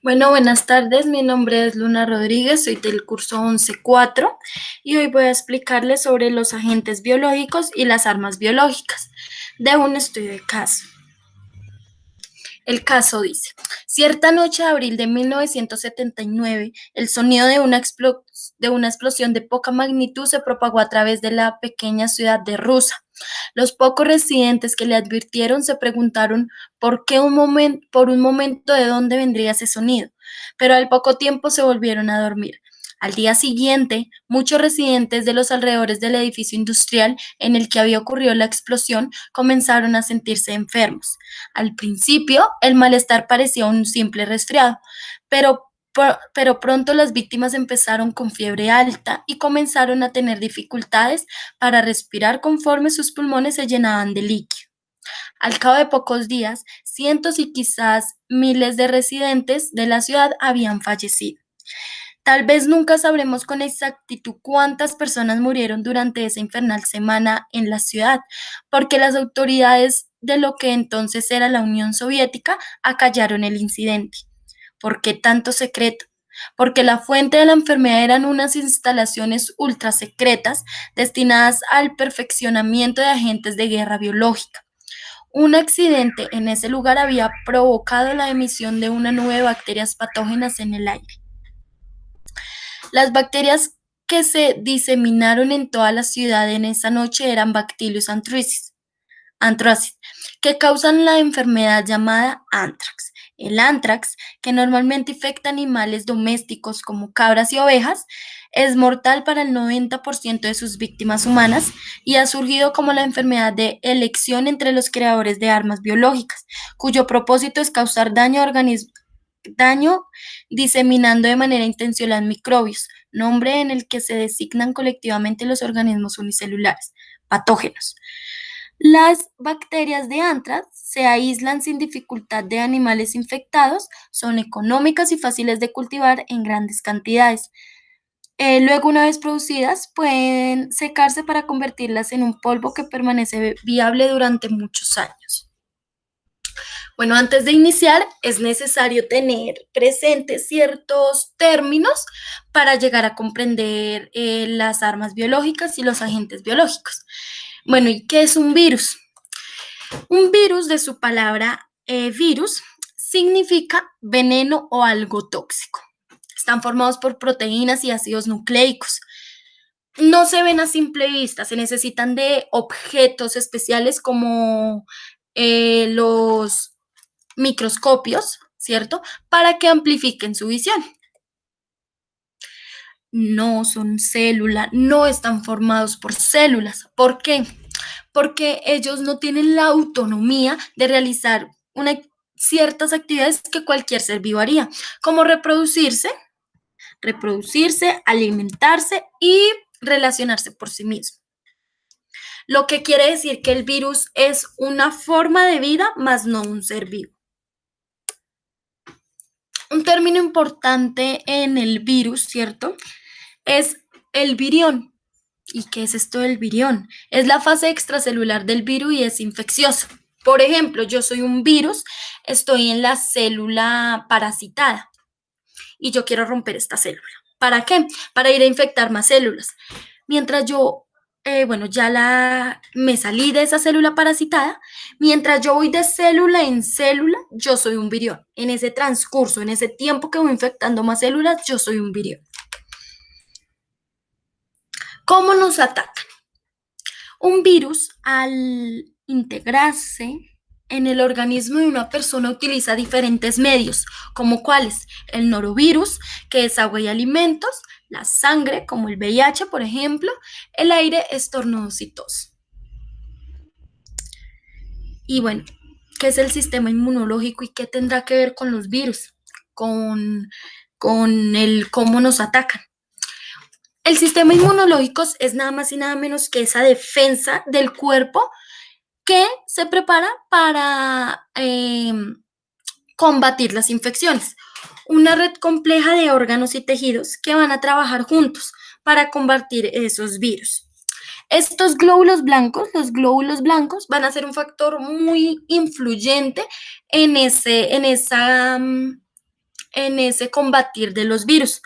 Bueno, buenas tardes. Mi nombre es Luna Rodríguez, soy del curso 11.4 y hoy voy a explicarles sobre los agentes biológicos y las armas biológicas de un estudio de caso. El caso dice, cierta noche de abril de 1979, el sonido de una explosión de poca magnitud se propagó a través de la pequeña ciudad de Rusa. Los pocos residentes que le advirtieron se preguntaron por un momento de dónde vendría ese sonido, pero al poco tiempo se volvieron a dormir. Al día siguiente, muchos residentes de los alrededores del edificio industrial en el que había ocurrido la explosión comenzaron a sentirse enfermos. Al principio, el malestar parecía un simple resfriado, pero pronto las víctimas empezaron con fiebre alta y comenzaron a tener dificultades para respirar conforme sus pulmones se llenaban de líquido. Al cabo de pocos días, cientos y quizás miles de residentes de la ciudad habían fallecido. Tal vez nunca sabremos con exactitud cuántas personas murieron durante esa infernal semana en la ciudad, porque las autoridades de lo que entonces era la Unión Soviética acallaron el incidente. ¿Por qué tanto secreto? Porque la fuente de la enfermedad eran unas instalaciones ultra secretas destinadas al perfeccionamiento de agentes de guerra biológica. Un accidente en ese lugar había provocado la emisión de una nube de bacterias patógenas en el aire. Las bacterias que se diseminaron en toda la ciudad en esa noche eran Bacillus anthracis, que causan la enfermedad llamada anthrax. El anthrax, que normalmente infecta animales domésticos como cabras y ovejas, es mortal para el 90% de sus víctimas humanas y ha surgido como la enfermedad de elección entre los creadores de armas biológicas, cuyo propósito es causar daño diseminando de manera intencional microbios, nombre en el que se designan colectivamente los organismos unicelulares, patógenos. Las bacterias de anthrax se aíslan sin dificultad de animales infectados, son económicas y fáciles de cultivar en grandes cantidades. Luego, una vez producidas, pueden secarse para convertirlas en un polvo que permanece viable durante muchos años. Bueno, antes de iniciar es necesario tener presentes ciertos términos para llegar a comprender las armas biológicas y los agentes biológicos. Bueno, ¿y qué es un virus? Un virus, de su palabra virus, significa veneno o algo tóxico. Están formados por proteínas y ácidos nucleicos. No se ven a simple vista, se necesitan de objetos especiales como los microscopios, ¿cierto? Para que amplifiquen su visión. No son células, no están formados por células. ¿Por qué? Porque ellos no tienen la autonomía de realizar ciertas actividades que cualquier ser vivo haría, como reproducirse, alimentarse y relacionarse por sí mismo. Lo que quiere decir que el virus es una forma de vida, más no un ser vivo. Un término importante en el virus, ¿cierto? Es el virión. ¿Y qué es esto del virión? Es la fase extracelular del virus y es infeccioso. Por ejemplo, yo soy un virus, estoy en la célula parasitada y yo quiero romper esta célula. ¿Para qué? Para ir a infectar más células. Mientras yo, me salí de esa célula parasitada, mientras yo voy de célula en célula, yo soy un virión. En ese transcurso, en ese tiempo que voy infectando más células, yo soy un virión. ¿Cómo nos atacan? Un virus, al integrarse en el organismo de una persona, utiliza diferentes medios, como cuáles: el norovirus, que es agua y alimentos; la sangre, como el VIH, por ejemplo; el aire, estornudos y tos. Y bueno, ¿qué es el sistema inmunológico y qué tendrá que ver con los virus? Con el cómo nos atacan. El sistema inmunológico es nada más y nada menos que esa defensa del cuerpo que se prepara para combatir las infecciones. Una red compleja de órganos y tejidos que van a trabajar juntos para combatir esos virus. Estos glóbulos blancos, los glóbulos blancos, van a ser un factor muy influyente en ese combatir de los virus,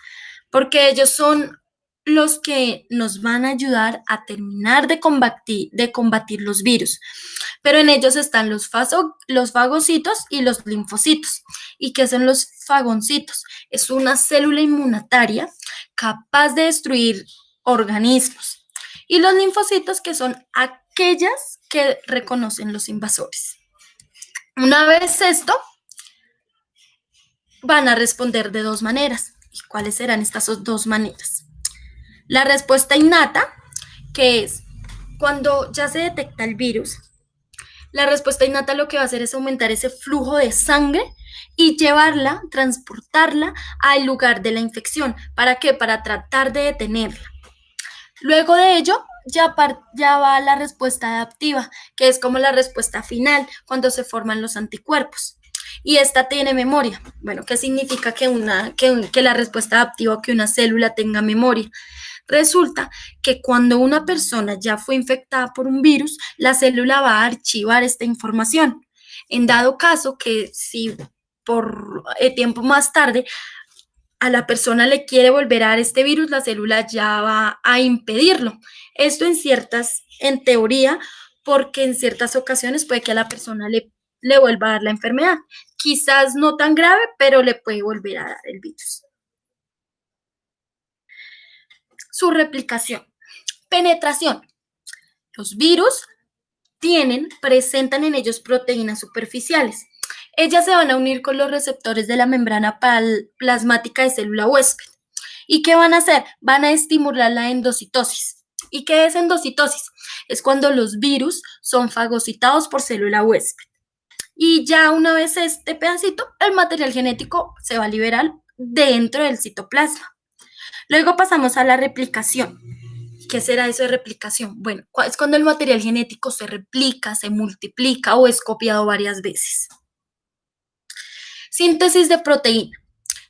porque ellos son los que nos van a ayudar a terminar de combatir los virus. Pero en ellos están los fagocitos y los linfocitos. ¿Y qué son los fagoncitos? Es una célula inmunitaria capaz de destruir organismos. Y los linfocitos, que son aquellas que reconocen los invasores. Una vez esto, van a responder de dos maneras. ¿Y cuáles serán estas dos maneras? La respuesta innata, que es cuando ya se detecta el virus, la respuesta innata lo que va a hacer es aumentar ese flujo de sangre y llevarla, transportarla al lugar de la infección. ¿Para qué? Para tratar de detenerla. Luego de ello, ya va la respuesta adaptiva, que es como la respuesta final, cuando se forman los anticuerpos. Y esta tiene memoria. Bueno, ¿qué significa que la respuesta adaptiva o que una célula tenga memoria? Resulta que cuando una persona ya fue infectada por un virus, la célula va a archivar esta información. En dado caso que si por tiempo más tarde a la persona le quiere volver a dar este virus, la célula ya va a impedirlo. Esto en teoría, porque en ciertas ocasiones puede que a la persona le vuelva a dar la enfermedad. Quizás no tan grave, pero le puede volver a dar el virus. Su replicación. Penetración. Los virus presentan en ellos proteínas superficiales. Ellas se van a unir con los receptores de la membrana plasmática de célula huésped. ¿Y qué van a hacer? Van a estimular la endocitosis. ¿Y qué es endocitosis? Es cuando los virus son fagocitados por célula huésped. Y ya una vez este pedacito, el material genético se va a liberar dentro del citoplasma. Luego pasamos a la replicación. ¿Qué será eso de replicación? Bueno, es cuando el material genético se replica, se multiplica o es copiado varias veces. Síntesis de proteína.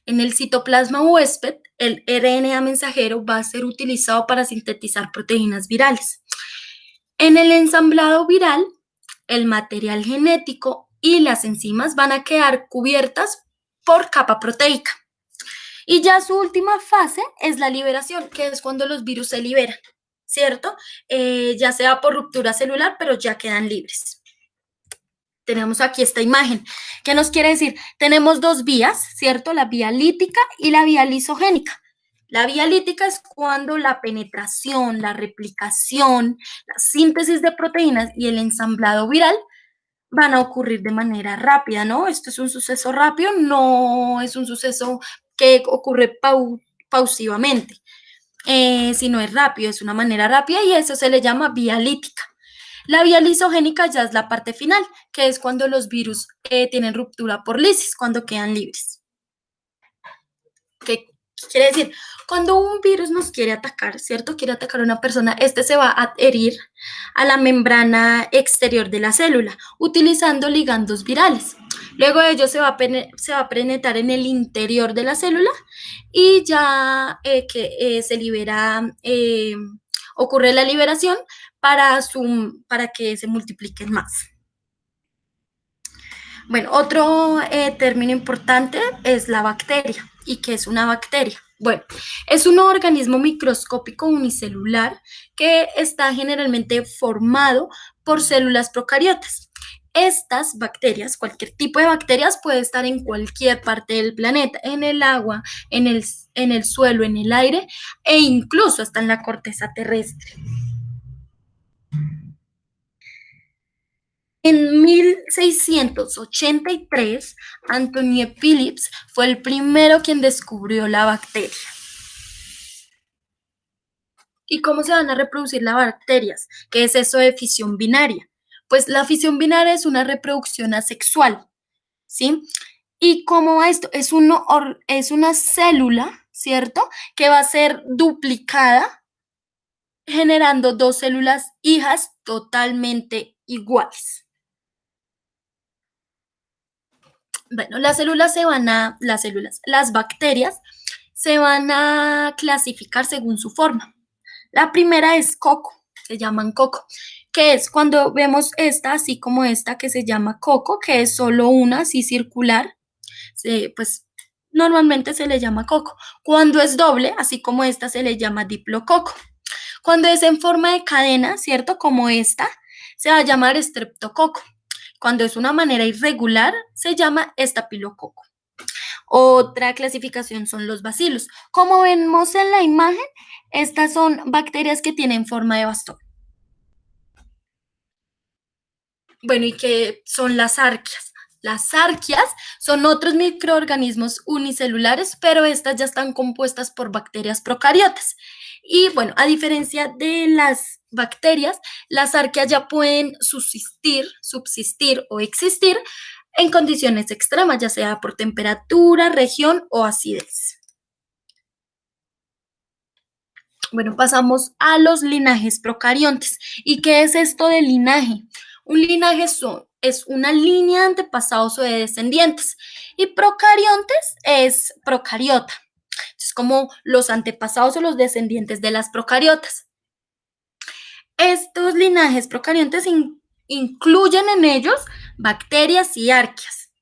En el citoplasma huésped, el RNA mensajero va a ser utilizado para sintetizar proteínas virales. En el ensamblado viral, el material genético y las enzimas van a quedar cubiertas por capa proteica. Y ya su última fase es la liberación, que es cuando los virus se liberan, ¿cierto? Ya sea por ruptura celular, pero ya quedan libres. Tenemos aquí esta imagen. ¿Qué nos quiere decir? Tenemos dos vías, ¿cierto? La vía lítica y la vía lisogénica. La vía lítica es cuando la penetración, la replicación, la síntesis de proteínas y el ensamblado viral van a ocurrir de manera rápida, ¿no? Esto es un suceso rápido, no es un suceso que ocurre pausivamente, sino es rápido, es una manera rápida y eso se le llama vía lítica. La vía lisogénica ya es la parte final, que es cuando los virus tienen ruptura por lisis, cuando quedan libres. ¿Qué quiere decir? Cuando un virus nos quiere atacar, ¿cierto? Quiere atacar a una persona, este se va a adherir a la membrana exterior de la célula, utilizando ligandos virales. Luego de ello se va a penetrar en el interior de la célula y ya se libera, ocurre la liberación para que se multipliquen más. Bueno, otro término importante es la bacteria. ¿Y qué es una bacteria? Bueno, es un organismo microscópico unicelular que está generalmente formado por células procariotas. Estas bacterias, cualquier tipo de bacterias, puede estar en cualquier parte del planeta, en el agua, en el suelo, en el aire e incluso hasta en la corteza terrestre. En 1683, Anthony Phillips fue el primero quien descubrió la bacteria. ¿Y cómo se van a reproducir las bacterias? ¿Qué es eso de fisión binaria? Pues la fisión binaria es una reproducción asexual, ¿sí? ¿Y cómo va esto? Es una célula, ¿cierto? Que va a ser duplicada, generando dos células hijas totalmente iguales. Bueno, las bacterias se van a clasificar según su forma. La primera es coco. se llaman coco, que es cuando vemos esta, así como esta que se llama coco, que es solo una, así circular, pues normalmente se le llama coco. Cuando es doble, así como esta, se le llama diplococo. Cuando es en forma de cadena, ¿cierto? Como esta, se va a llamar estreptococo. Cuando es una manera irregular, se llama estafilococo. Otra clasificación son los bacilos. Como vemos en la imagen, estas son bacterias que tienen forma de bastón. Bueno, ¿y qué son las arqueas? Las arqueas son otros microorganismos unicelulares, pero estas ya están compuestas por bacterias procariotas. Y bueno, a diferencia de las bacterias, las arqueas ya pueden subsistir o existir en condiciones extremas, ya sea por temperatura, región o acidez. Bueno, pasamos a los linajes procariontes. ¿Y qué es esto de linaje? Un linaje es una línea de antepasados o de descendientes. Y procariontes es procariota. Es como los antepasados o los descendientes de las procariotas. Estos linajes procariontes incluyen en ellos bacterias y arqueas.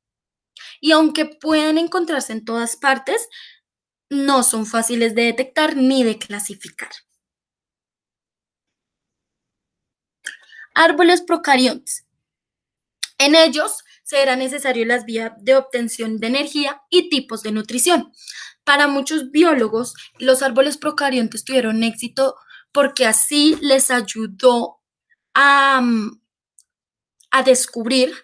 Y aunque puedan encontrarse en todas partes, no son fáciles de detectar ni de clasificar. Árboles procariontes. En ellos será necesario las vías de obtención de energía y tipos de nutrición. Para muchos biólogos, los árboles procariontes tuvieron éxito porque así les ayudó a, a descubrir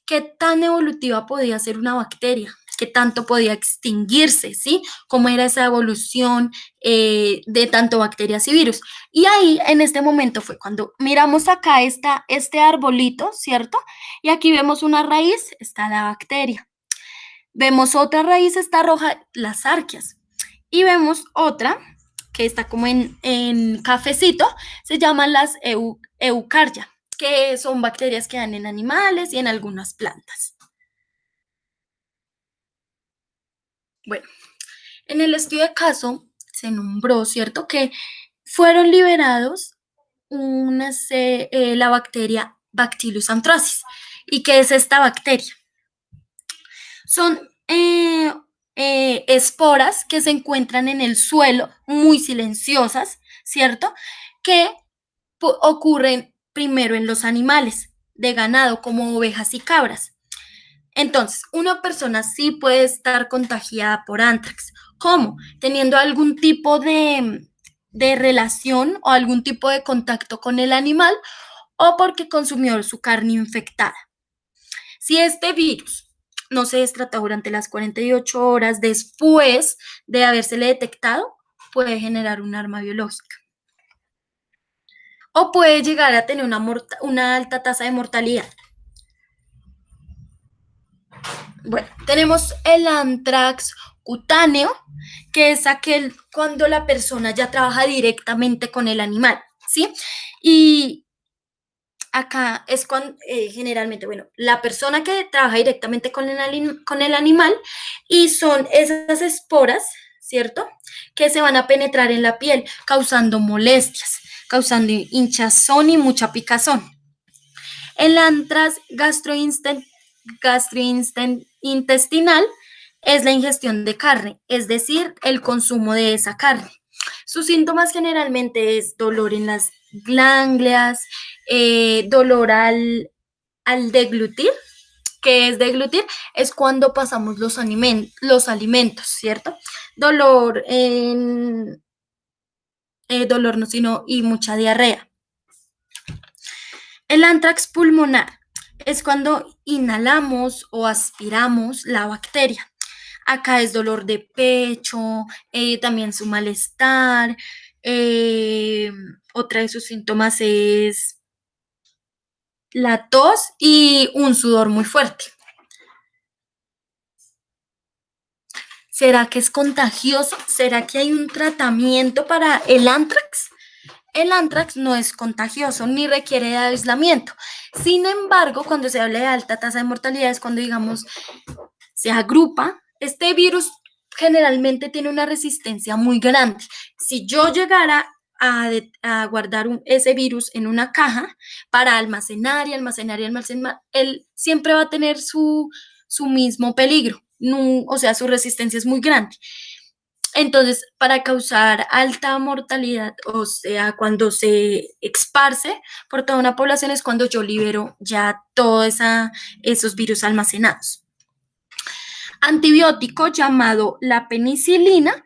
qué tan evolutiva podía ser una bacteria, qué tanto podía extinguirse, ¿sí? Cómo era esa evolución de tanto bacterias y virus. Y ahí, en este momento, fue cuando miramos acá este arbolito, ¿cierto? Y aquí vemos una raíz, está la bacteria. Vemos otra raíz, está roja, las arqueas. Y vemos otra, que está como en cafecito, se llaman las eucarya, que son bacterias que dan en animales y en algunas plantas. Bueno, en el estudio de caso se nombró, ¿cierto?, que fueron liberados la bacteria Bacillus anthracis. ¿Y qué es esta bacteria? Son esporas que se encuentran en el suelo, muy silenciosas, ¿cierto? Que ocurren primero en los animales de ganado, como ovejas y cabras. Entonces, una persona sí puede estar contagiada por anthrax. ¿Cómo? Teniendo algún tipo de relación o algún tipo de contacto con el animal o porque consumió su carne infectada. Si este virus no se destrata durante las 48 horas después de habérsele detectado, puede generar un arma biológica. O puede llegar a tener una alta tasa de mortalidad. Bueno, tenemos el anthrax cutáneo, que es aquel cuando la persona ya trabaja directamente con el animal, ¿sí? Y acá es cuando generalmente, bueno, la persona que trabaja directamente con el animal y son esas esporas, ¿cierto? Que se van a penetrar en la piel, causando molestias, causando hinchazón y mucha picazón. El anthrax gastrointestinal es la ingestión de carne, es decir, el consumo de esa carne. Sus síntomas generalmente es dolor en las glándulas, dolor al deglutir. ¿Qué es deglutir? Es cuando pasamos los alimentos, ¿cierto? Dolor dolor no, sino y mucha diarrea. El anthrax pulmonar es cuando inhalamos o aspiramos la bacteria. Acá es dolor de pecho, también su malestar. Otra de sus síntomas es la tos y un sudor muy fuerte. ¿Será que es contagioso? ¿Será que hay un tratamiento para el anthrax? El anthrax no es contagioso ni requiere de aislamiento. Sin embargo, cuando se habla de alta tasa de mortalidad es cuando, digamos, se agrupa. Este virus generalmente tiene una resistencia muy grande. Si yo llegara a guardar ese virus en una caja para almacenar y almacenar y almacenar, él siempre va a tener su mismo peligro, no, o sea, su resistencia es muy grande. Entonces, para causar alta mortalidad, o sea, cuando se esparce por toda una población es cuando yo libero ya todos esos virus almacenados. Antibiótico llamado la penicilina,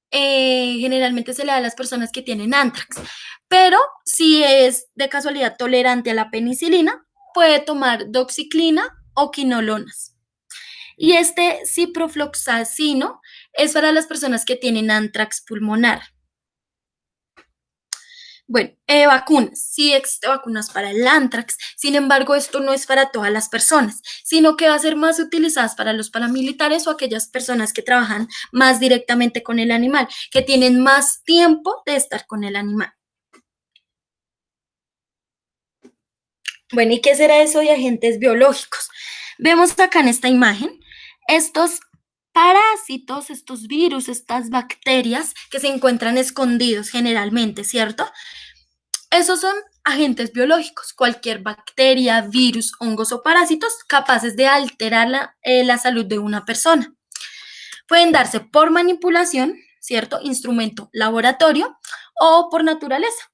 generalmente se le da a las personas que tienen antrax, pero si es de casualidad tolerante a la penicilina, puede tomar doxiciclina o quinolonas. Y este ciprofloxacino es para las personas que tienen antrax pulmonar. Bueno, vacunas. Sí existen vacunas para el antrax, sin embargo, esto no es para todas las personas, sino que va a ser más utilizadas para los paramilitares o aquellas personas que trabajan más directamente con el animal, que tienen más tiempo de estar con el animal. Bueno, ¿y qué será eso de agentes biológicos? Vemos acá en esta imagen estos parásitos, estos virus, estas bacterias que se encuentran escondidos generalmente, ¿cierto? Esos son agentes biológicos, cualquier bacteria, virus, hongos o parásitos capaces de alterar la salud de una persona. Pueden darse por manipulación, ¿cierto? Instrumento laboratorio o por naturaleza.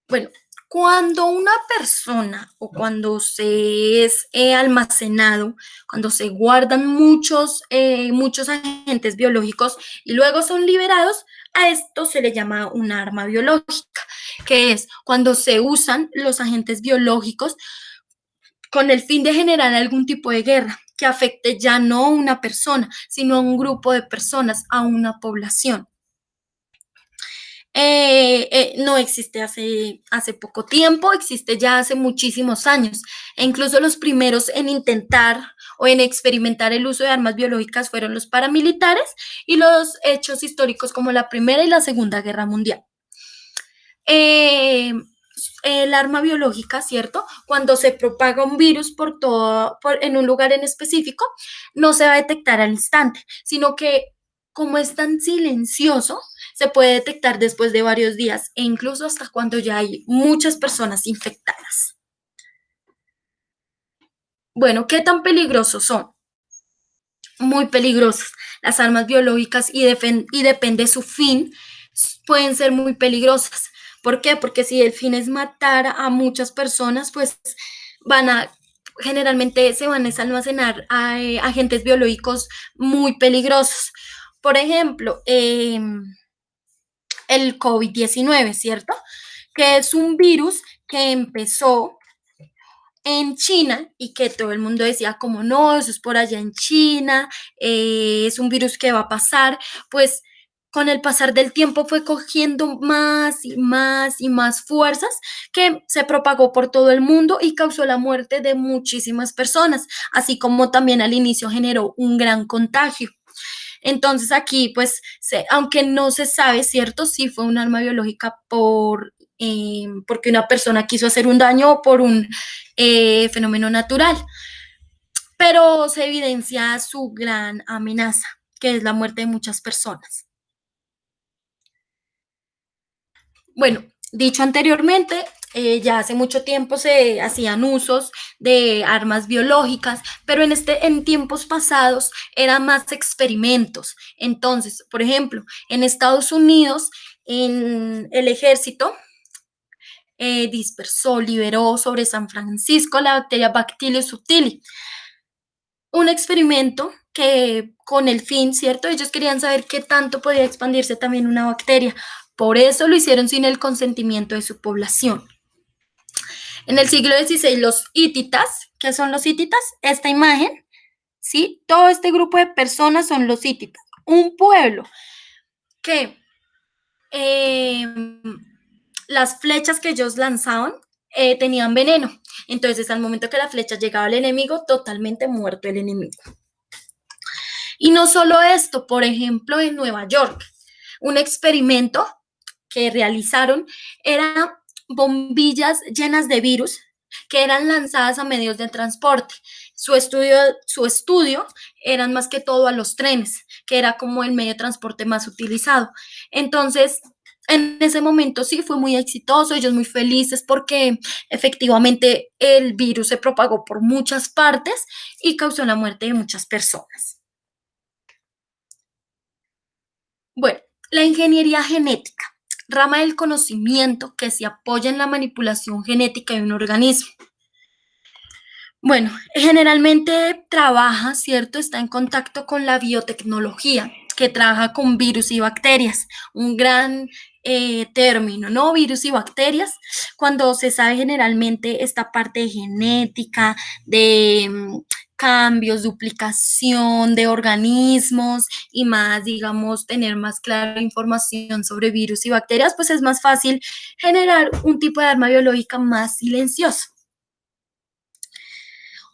Bueno, cuando una persona o cuando se es almacenado, cuando se guardan muchos agentes biológicos y luego son liberados, a esto se le llama un arma biológica, que es cuando se usan los agentes biológicos con el fin de generar algún tipo de guerra que afecte ya no a una persona, sino a un grupo de personas, a una población. No existe hace poco tiempo, existe ya hace muchísimos años. E incluso los primeros en intentar o en experimentar el uso de armas biológicas fueron los paramilitares y los hechos históricos como la Primera y la Segunda Guerra Mundial. El arma biológica, ¿cierto? Cuando se propaga un virus en un lugar en específico, no se va a detectar al instante, sino que como es tan silencioso, se puede detectar después de varios días e incluso hasta cuando ya hay muchas personas infectadas. Bueno, ¿qué tan peligrosos son? Muy peligrosos. Las armas biológicas y depende su fin, pueden ser muy peligrosas. ¿Por qué? Porque si el fin es matar a muchas personas, pues van a generalmente se van a almacenar agentes biológicos muy peligrosos. Por ejemplo, el COVID-19, ¿cierto? Que es un virus que empezó en China y que todo el mundo decía como no, eso es por allá en China, es un virus que va a pasar, pues con el pasar del tiempo fue cogiendo más y más y más fuerzas que se propagó por todo el mundo y causó la muerte de muchísimas personas, así como también al inicio generó un gran contagio. Entonces aquí, pues, aunque no se sabe, ¿cierto? Si fue un arma biológica porque una persona quiso hacer un daño o por un fenómeno natural, pero se evidencia su gran amenaza, que es la muerte de muchas personas. Bueno, dicho anteriormente, ya hace mucho tiempo se hacían usos de armas biológicas, pero en tiempos pasados eran más experimentos. Entonces, por ejemplo, en Estados Unidos, en el ejército dispersó, liberó sobre San Francisco la bacteria Bacillus subtilis, un experimento que con el fin, ¿cierto? Ellos querían saber qué tanto podía expandirse también una bacteria. Por eso lo hicieron sin el consentimiento de su población. En el siglo XVI, los hititas, ¿qué son los hititas? Esta imagen, ¿sí? Todo este grupo de personas son los hititas, un pueblo que las flechas que ellos lanzaban tenían veneno. Entonces, al momento que la flecha llegaba al enemigo, totalmente muerto el enemigo. Y no solo esto, por ejemplo, en Nueva York, un experimento que realizaron era bombillas llenas de virus que eran lanzadas a medios de transporte. Su estudio, su estudio eran más que todo a los trenes, que era como el medio de transporte más utilizado. Entonces, en ese momento sí fue muy exitoso, ellos muy felices porque efectivamente el virus se propagó por muchas partes y causó la muerte de muchas personas. Bueno, la ingeniería genética, rama del conocimiento que se apoya en la manipulación genética de un organismo. Bueno, generalmente trabaja, ¿cierto? Está en contacto con la biotecnología, que trabaja con virus y bacterias, un gran término, ¿no? Virus y bacterias, cuando se sabe generalmente esta parte de genética, de cambios, duplicación de organismos y más, digamos, tener más clara información sobre virus y bacterias, pues es más fácil generar un tipo de arma biológica más silencioso.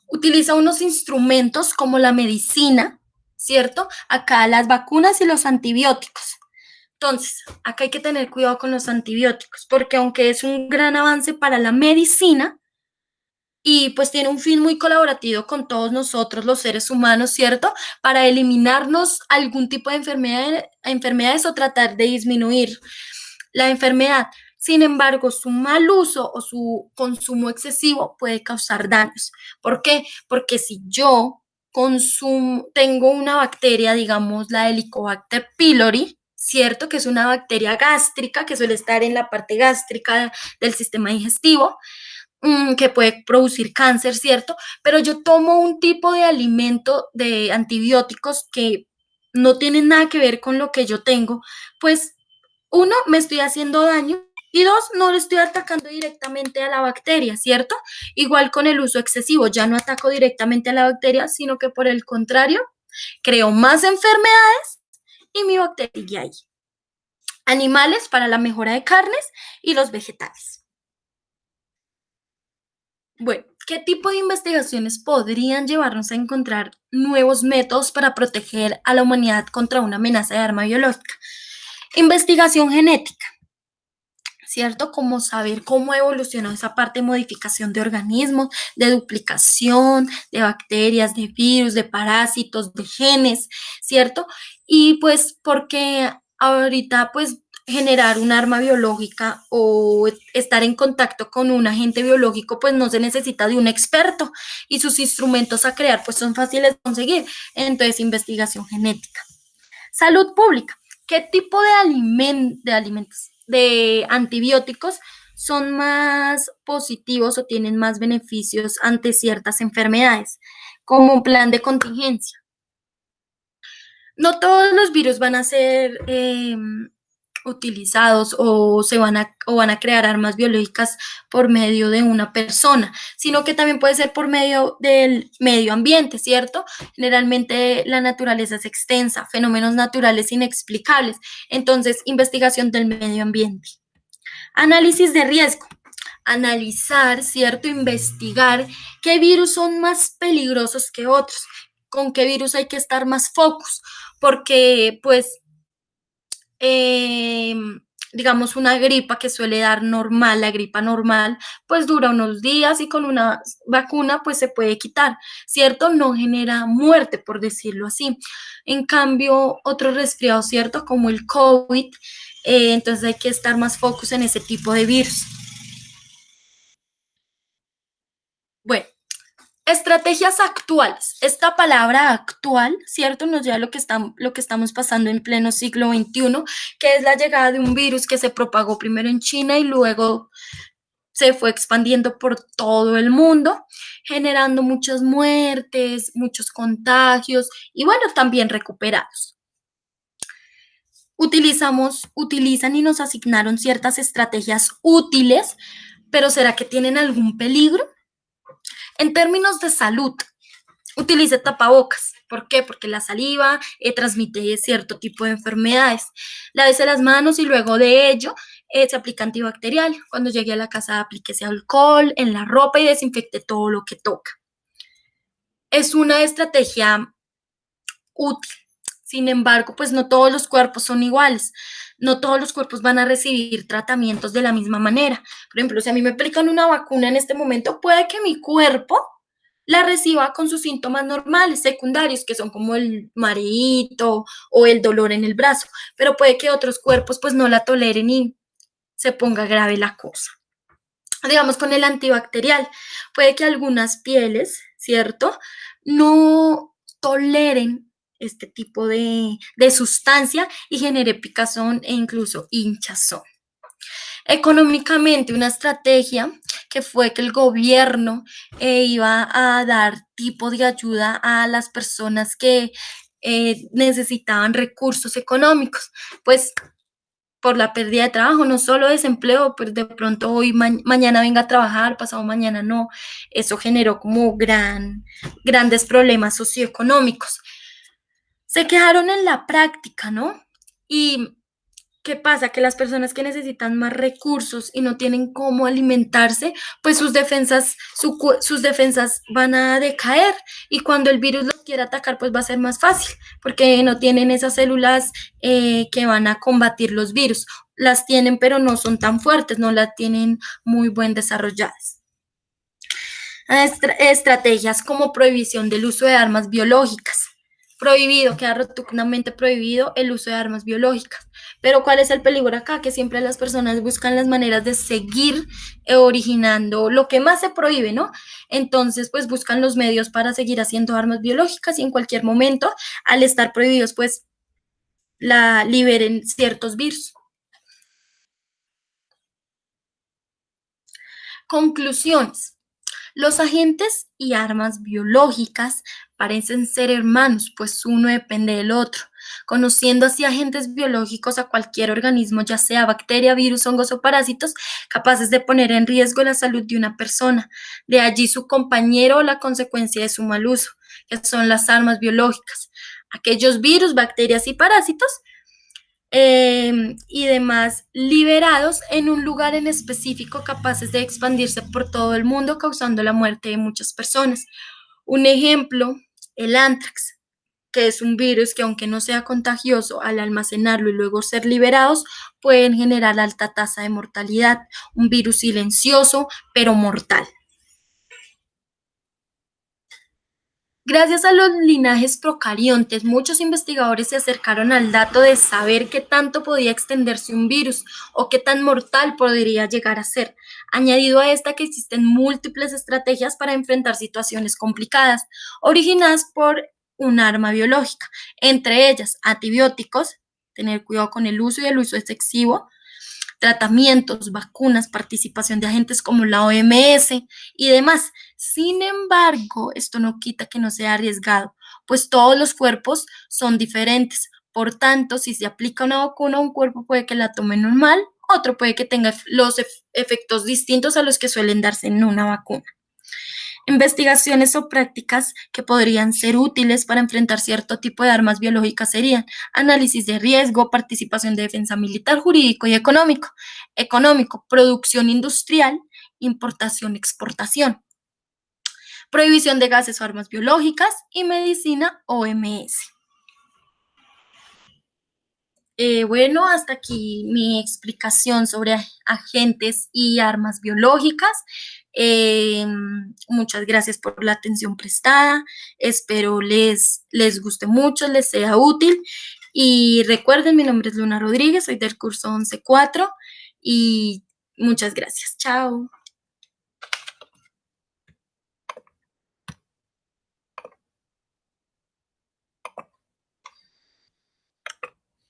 Utiliza unos instrumentos como la medicina, ¿cierto? Acá las vacunas y los antibióticos. Entonces, acá hay que tener cuidado con los antibióticos, porque aunque es un gran avance para la medicina y pues tiene un fin muy colaborativo con todos nosotros los seres humanos, ¿cierto? Para eliminarnos algún tipo de enfermedades o tratar de disminuir la enfermedad. Sin embargo, su mal uso o su consumo excesivo puede causar daños. ¿Por qué? Porque si yo tengo una bacteria, digamos la Helicobacter pylori, ¿cierto? Que es una bacteria gástrica que suele estar en la parte gástrica del sistema digestivo, que puede producir cáncer, ¿cierto? Pero yo tomo un tipo de alimento de antibióticos que no tienen nada que ver con lo que yo tengo, pues uno, me estoy haciendo daño y dos, no le estoy atacando directamente a la bacteria, ¿cierto? Igual con el uso excesivo, ya no ataco directamente a la bacteria, sino que por el contrario, creo más enfermedades y mi bacteria ahí. Animales para la mejora de carnes y los vegetales. Bueno, ¿qué tipo de investigaciones podrían llevarnos a encontrar nuevos métodos para proteger a la humanidad contra una amenaza de arma biológica? Investigación genética. ¿Cierto? Como saber cómo evolucionó esa parte de modificación de organismos, de duplicación, de bacterias, de virus, de parásitos, de genes, ¿cierto? Y pues porque ahorita pues generar un arma biológica o estar en contacto con un agente biológico pues no se necesita de un experto y sus instrumentos a crear pues son fáciles de conseguir. Entonces, investigación genética. Salud pública. ¿Qué tipo de alimentos, de antibióticos son más positivos o tienen más beneficios ante ciertas enfermedades? Como un plan de contingencia. No todos los virus van a ser utilizados o van a crear armas biológicas por medio de una persona, sino que también puede ser por medio del medio ambiente, ¿cierto? Generalmente la naturaleza es extensa, fenómenos naturales inexplicables, entonces investigación del medio ambiente. Análisis de riesgo. Analizar, ¿cierto? Investigar qué virus son más peligrosos que otros, con qué virus hay que estar más focus, porque pues eh, digamos, una gripa que suele dar normal, la gripa normal, pues dura unos días y con una vacuna pues se puede quitar, ¿cierto? No genera muerte, por decirlo así. En cambio, otros resfriados, ¿cierto? Como el COVID, entonces hay que estar más focus en ese tipo de virus. Bueno, estrategias actuales. Esta palabra actual, ¿cierto? Nos lleva a lo que estamos pasando en pleno siglo XXI, que es la llegada de un virus que se propagó primero en China y luego se fue expandiendo por todo el mundo, generando muchas muertes, muchos contagios y bueno, también recuperados. Utilizan y nos asignaron ciertas estrategias útiles, pero ¿será que tienen algún peligro? En términos de salud, utilice tapabocas. ¿Por qué? Porque la saliva transmite cierto tipo de enfermedades. Lávese las manos y luego de ello se aplica antibacterial. Cuando llegue a la casa, aplíquese alcohol en la ropa y desinfecte todo lo que toca. Es una estrategia útil. Sin embargo, pues no todos los cuerpos son iguales. No todos los cuerpos van a recibir tratamientos de la misma manera. Por ejemplo, si a mí me aplican una vacuna en este momento, puede que mi cuerpo la reciba con sus síntomas normales, secundarios, que son como el mareíto o el dolor en el brazo, pero puede que otros cuerpos pues no la toleren y se ponga grave la cosa. Digamos con el antibacterial, puede que algunas pieles, ¿cierto? No toleren este tipo de sustancia y genere picazón e incluso hinchazón. Económicamente, una estrategia que fue que el gobierno iba a dar tipo de ayuda a las personas que necesitaban recursos económicos, pues por la pérdida de trabajo, no solo desempleo, pues de pronto hoy, mañana venga a trabajar, pasado mañana no, eso generó como grandes problemas socioeconómicos. Se quedaron en la práctica, ¿no? Y ¿qué pasa? Que las personas que necesitan más recursos y no tienen cómo alimentarse, pues sus defensas van a decaer y cuando el virus los quiera atacar, pues va a ser más fácil, porque no tienen esas células que van a combatir los virus. Las tienen, pero no son tan fuertes, no las tienen muy buen desarrolladas. Estrategias como prohibición del uso de armas biológicas. Prohibido, queda rotundamente prohibido el uso de armas biológicas. Pero ¿cuál es el peligro acá? Que siempre las personas buscan las maneras de seguir originando lo que más se prohíbe, ¿no? Entonces, pues buscan los medios para seguir haciendo armas biológicas y en cualquier momento, al estar prohibidos, pues la liberen ciertos virus. Conclusiones. Los agentes y armas biológicas parecen ser hermanos, pues uno depende del otro. Conociendo así agentes biológicos a cualquier organismo, ya sea bacteria, virus, hongos o parásitos, capaces de poner en riesgo la salud de una persona. De allí su compañero o la consecuencia de su mal uso, que son las armas biológicas. Aquellos virus, bacterias y parásitos y demás liberados en un lugar en específico capaces de expandirse por todo el mundo causando la muerte de muchas personas. Un ejemplo, el anthrax, que es un virus que aunque no sea contagioso, al almacenarlo y luego ser liberados, pueden generar alta tasa de mortalidad. Un virus silencioso, pero mortal. Gracias a los linajes procariontes, muchos investigadores se acercaron al dato de saber qué tanto podía extenderse un virus o qué tan mortal podría llegar a ser. Añadido a esta que existen múltiples estrategias para enfrentar situaciones complicadas, originadas por un arma biológica, entre ellas antibióticos, tener cuidado con el uso y el uso excesivo, tratamientos, vacunas, participación de agentes como la OMS y demás. Sin embargo, esto no quita que no sea arriesgado, pues todos los cuerpos son diferentes. Por tanto, si se aplica una vacuna a un cuerpo, puede que la tome normal, otro puede que tenga los efectos distintos a los que suelen darse en una vacuna. Investigaciones o prácticas que podrían ser útiles para enfrentar cierto tipo de armas biológicas serían análisis de riesgo, participación de defensa militar, jurídico y económico. Económico, producción industrial, importación, exportación. Prohibición de gases o armas biológicas y medicina OMS. Bueno, hasta aquí mi explicación sobre agentes y armas biológicas. Muchas gracias por la atención prestada. Espero les guste mucho, les sea útil. Y recuerden, mi nombre es Luna Rodríguez, soy del curso 11.4 y muchas gracias. Chao.